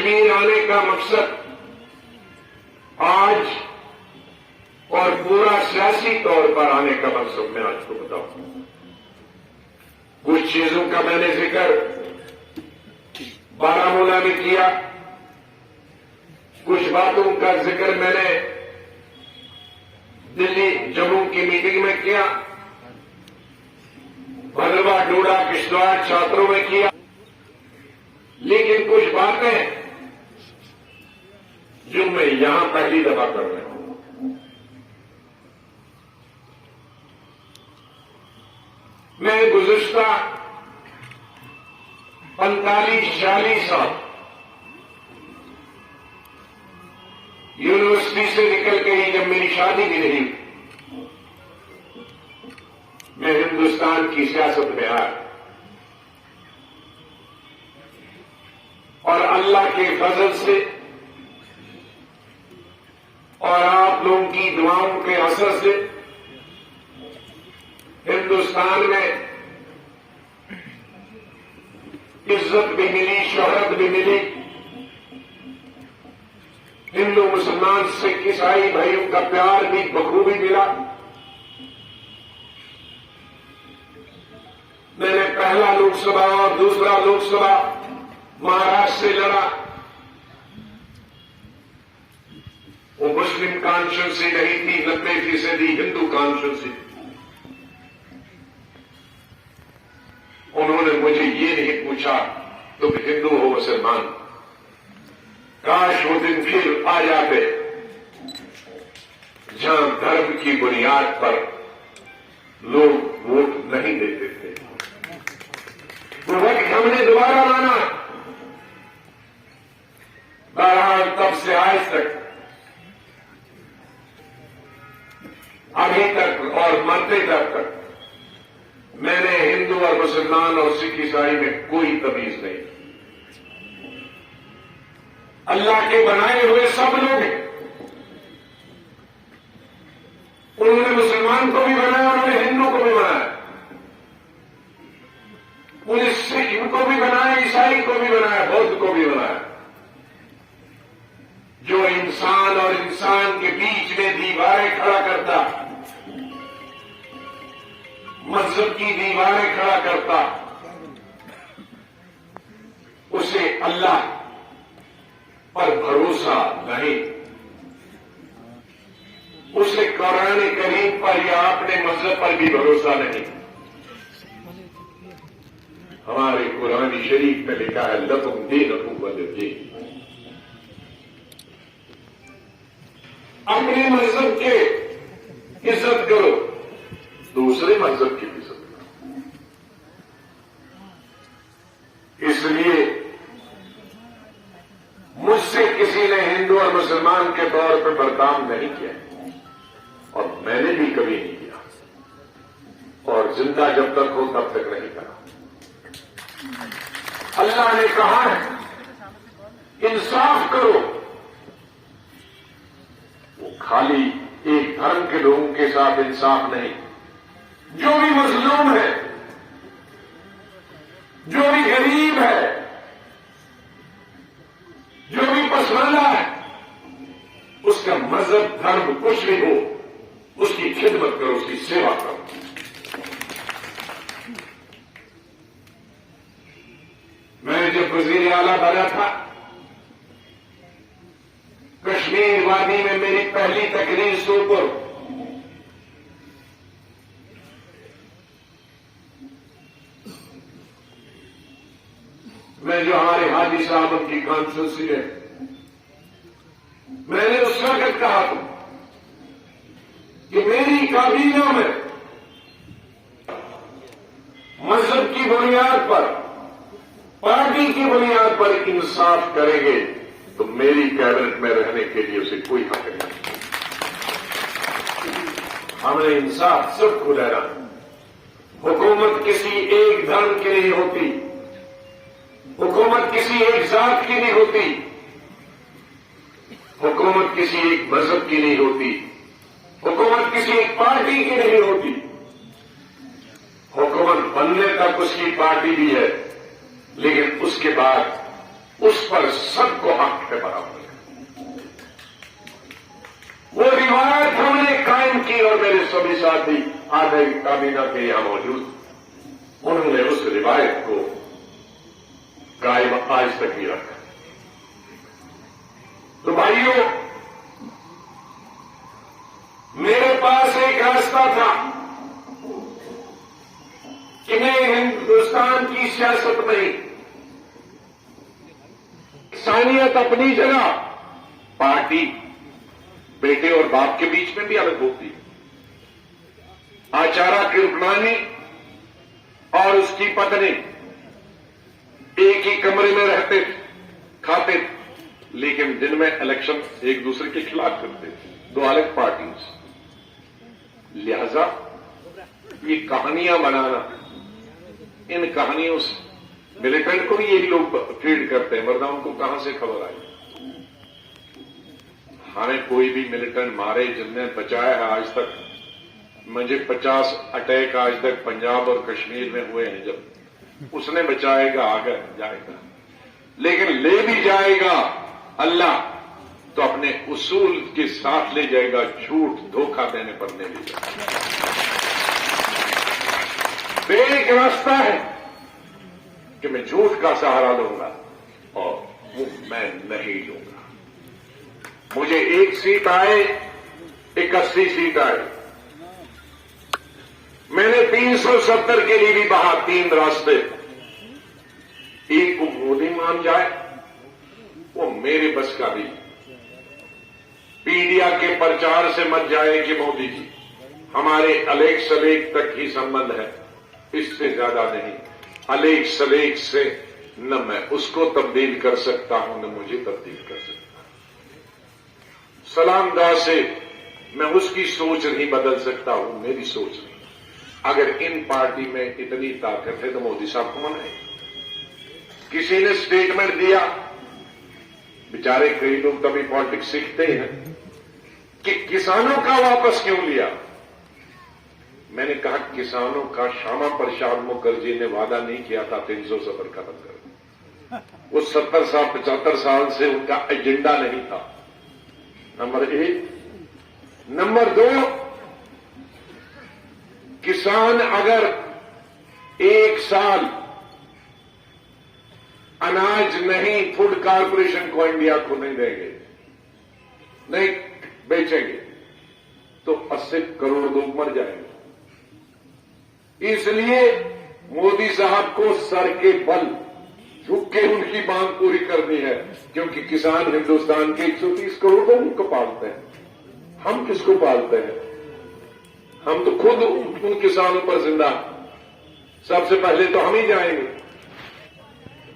कश्मीर आने का मकसद आज और पूरा सियासी तौर पर आने का मकसद मैं आपको बताऊं। कुछ चीजों का मैंने जिक्र बारामूला में किया, कुछ बातों का जिक्र मैंने दिल्ली जम्मू की मीटिंग में किया, भदरवा डोडा किश्तवाड़ छात्रों में किया, लेकिन कुछ बातें जो मैं यहां पहली दफा कर रहा हूं। मैं गुज़िश्ता 45-46 साल यूनिवर्सिटी से निकल के ही, जब मेरी शादी भी नहीं, मैं हिंदुस्तान की सियासत में आया और अल्लाह के फजल से और आप लोगों की दुआओं के असर से हिंदुस्तान में इज्जत भी मिली, शोहरत भी मिली, हिंदू मुसलमान सिख ईसाई भाइयों का प्यार भी बखूबी मिला। मैंने पहला लोकसभा और दूसरा लोकसभा महाराष्ट्र से लड़ा। वो मुस्लिम कॉन्स्टिट्यूंसी नहीं थी, 90% हिंदू कॉन्स्टिट्यूंसी। उन्होंने मुझे ये नहीं पूछा तुम हिंदू हो मुसलमान। काश वो दिन फिर आ जाते जहां धर्म की बुनियाद पर लोग वोट नहीं देते थे। वो वक्त हमने दोबारा लाना। बहरहाल तब से आज तक, अभी तक और मरते तक मैंने हिंदू और मुसलमान और सिख ईसाई में कोई तमीज नहीं। अल्लाह के बनाए हुए सब लोग हैं। उन्होंने मुसलमान को भी बनाया, उन्होंने हिंदू को भी बनाया, उन्होंने सिख को भी बनाया, ईसाई को भी बनाया, बौद्ध को भी बनाया। जो इंसान और इंसान के बीच में दीवारें खड़ा करता, मजहब की दीवारें खड़ा करता, उसे अल्लाह पर भरोसा नहीं, उसे कुरान करीम पर या अपने मजहब पर भी भरोसा नहीं। हमारे कुरान शरीफ में लिखा है लकुम दीनुकुम वलिय दीन। अपने मजहब के इज्जत करो, दूसरे मजहब की इज्जत करो। इसलिए मुझसे किसी ने हिंदू और मुसलमान के तौर पर बर्ताव नहीं किया और मैंने भी कभी नहीं किया और जिंदा जब तक हो तब तक नहीं करा। अल्लाह ने कहा है इंसाफ करो। वो खाली एक धर्म के लोगों के साथ इंसाफ नहीं, जो भी मजलूम है, जो भी गरीब है, जो भी पसमानदा है, उसका मजहब धर्म कुछ भी हो, उसकी खिदमत करो, उसकी सेवा करो। मैं जब वजीर आला बना था, कश्मीर वादी में मेरी पहली तकरीर सोपुर, मैं जो हमारे हाजी साहब की कॉन्स्टिट्यूंसी है, मैंने उस वक्त कहा था कि मेरी काबीना में मजहब की बुनियाद पर, पार्टी की बुनियाद पर इंसाफ करेंगे तो मेरी कैबिनेट में रहने के लिए उसे कोई हक नहीं। हमने इंसाफ सबको देना। हुकूमत किसी एक धर्म की नहीं होती, हुकूमत किसी एक जात की नहीं होती, हुकूमत किसी एक मजहब की नहीं होती, हुकूमत किसी एक पार्टी की नहीं होती। हुकूमत बनने तक उसकी पार्टी भी है, लेकिन उसके बाद उस पर सबको मोदी साथी आधे काबीना के यहां मौजूद, उन्होंने उस रिवायत को कायम आज तक भी रखा। तो भाइयों, मेरे पास एक रास्ता था कि मैं हिंदुस्तान की सियासत में इंसानियत अपनी जगह, पार्टी बेटे और बाप के बीच में भी अलग होती है। आचार्य कृपलानी और उसकी पत्नी एक ही कमरे में रहते थे, खाते थे, लेकिन दिन में इलेक्शन एक दूसरे के खिलाफ करते थे, दो अलग पार्टीज। लिहाजा ये कहानियां बनाना, इन कहानियों से मिलिटेंट को भी यही लोग फीड करते हैं, वरना उनको कहां से खबर आई। हमें कोई भी मिलिटेंट मारे जिनने बचाया है आज तक, मुझे 50 अटैक आज तक पंजाब और कश्मीर में हुए हैं, जब उसने बचाएगा आगे जाएगा, लेकिन ले भी जाएगा अल्लाह तो अपने उसूल के साथ ले जाएगा, झूठ धोखा देने पर नहीं ले जाएगा। तो एक रास्ता है कि मैं झूठ का सहारा लूंगा और वो मैं नहीं लूंगा। मुझे एक सीट आए, 81 सीट आए, मैंने 370 के लिए भी बहा 3 रास्ते। एक को मोदी मान जाए, वो मेरे बस का भी। पीडिया के प्रचार से मत जाए कि मोदी जी, हमारे अलेख सलेख तक ही संबंध है, इससे ज्यादा नहीं। अलेख सलेख से न मैं उसको तब्दील कर सकता हूं, न मुझे तब्दील कर सकता। सलामदा से मैं उसकी सोच नहीं बदल सकता हूं, मेरी सोच नहीं। अगर इन पार्टी में इतनी ताकत है तो मोदी साहब को मनाए। किसी ने स्टेटमेंट दिया, बेचारे कई लोग तभी पॉलिटिक्स सीखते हैं, कि किसानों का वापस क्यों लिया। मैंने कहा किसानों का श्यामा प्रसाद मुखर्जी ने वादा नहीं किया था 370 खत्म कर। वो 70 साल 75 साल से उनका एजेंडा नहीं था, नंबर 1। नंबर 2, किसान अगर 1 साल अनाज नहीं फूड कारपोरेशन को, इंडिया को नहीं देंगे, नहीं बेचेंगे, तो 80 करोड़ लोग मर जाएंगे। इसलिए मोदी साहब को सर के बल झुक के उनकी मांग पूरी करनी है, क्योंकि किसान हिंदुस्तान के 130 करोड़ लोगों को पालते हैं। हम किसको पालते हैं? हम तो खुद उन किसानों पर जिंदा। सबसे पहले तो हम ही जाएंगे।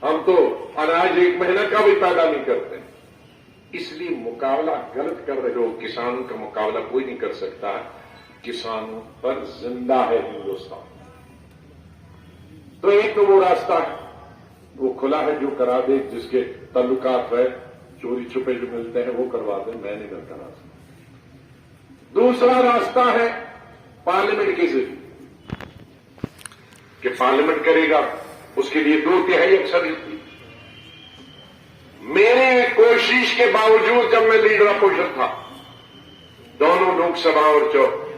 हम तो अनाज 1 महीना का भी पैदा नहीं करते। इसलिए मुकाबला गलत कर रहे हो। किसानों का मुकाबला कोई नहीं कर सकता। किसानों पर जिंदा है हिंदुस्तान। तो एक तो वो रास्ता है, वो खुला है, जो करा दे, जिसके ताल्लुकात है, चोरी छुपे जो मिलते हैं वो करवा दे, मैं नहीं करता रास्ता। दूसरा रास्ता है पार्लियामेंट के जरिए, कि पार्लियामेंट करेगा, उसके लिए 2/3 अक्सरियत। मेरे कोशिश के बावजूद जब मैं लीडर अपोजिशन था, दोनों लोकसभा और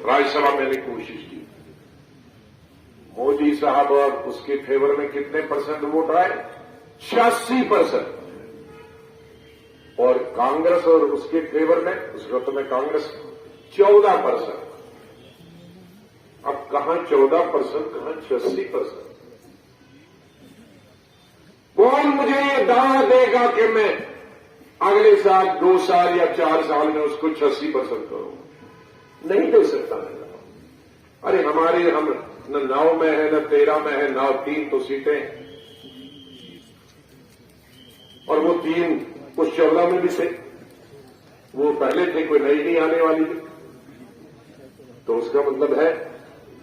राज्यसभा मैंने कोशिश की, मोदी साहब और उसके फेवर में कितने % वोट आए? 86%। और कांग्रेस और उसके फेवर में, उस वक्त में कांग्रेस 14%। अब कहां 14%, कहां 86%? कौन मुझे ये दावा देगा कि मैं अगले साल 2 साल या 4 साल में उसको 86% करूंगा? नहीं दे सकता मैं। अरे हमारे, हम न 9 में है, न 13 में है, 9 3 तो सीटें, और वो 3 उस 14 में भी थे, वो पहले थे, कोई नई नहीं आने वाली थी। तो उसका मतलब है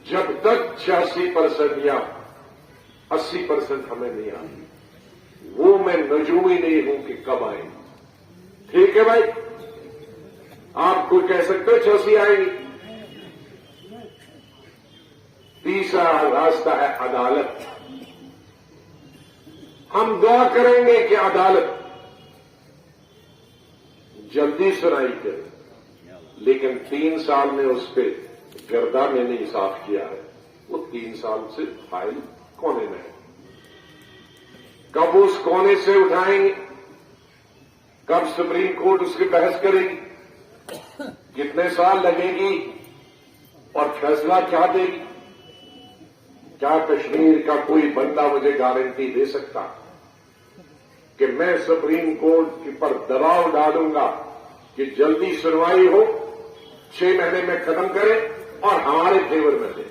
जब तक 86% या 80% हमें नहीं आती, वो मैं नजूमी नहीं हूं कि कब आएंगे। ठीक है भाई, आप कोई कह सकते हो 86 आएगी। तीसरा रास्ता है अदालत। हम दुआ करेंगे कि अदालत जल्दी सुनाई करे, लेकिन 3 साल में उस पर गर्दा मैंने साफ किया है, वो 3 साल से फाइल कोने में है। कब उस कोने से उठाएंगे, कब सुप्रीम कोर्ट उसकी बहस करेगी, कितने साल लगेगी और फैसला क्या देगी? क्या कश्मीर का कोई बंदा मुझे गारंटी दे सकता कि मैं सुप्रीम कोर्ट पर दबाव डालूंगा कि जल्दी सुनवाई हो, 6 महीने में खत्म करें और हमारे फेवर में दे?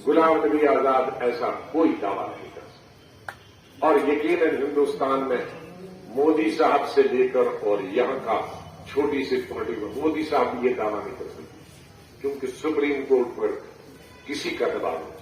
गुलाम नबी आजाद ऐसा कोई दावा नहीं कर सकता। और यकीनन हिंदुस्तान में मोदी साहब से लेकर और यहां का छोटी सी पार्टी में मोदी साहब भी ये दावा नहीं कर सकते, क्योंकि सुप्रीम कोर्ट पर किसी का दबाव नहीं।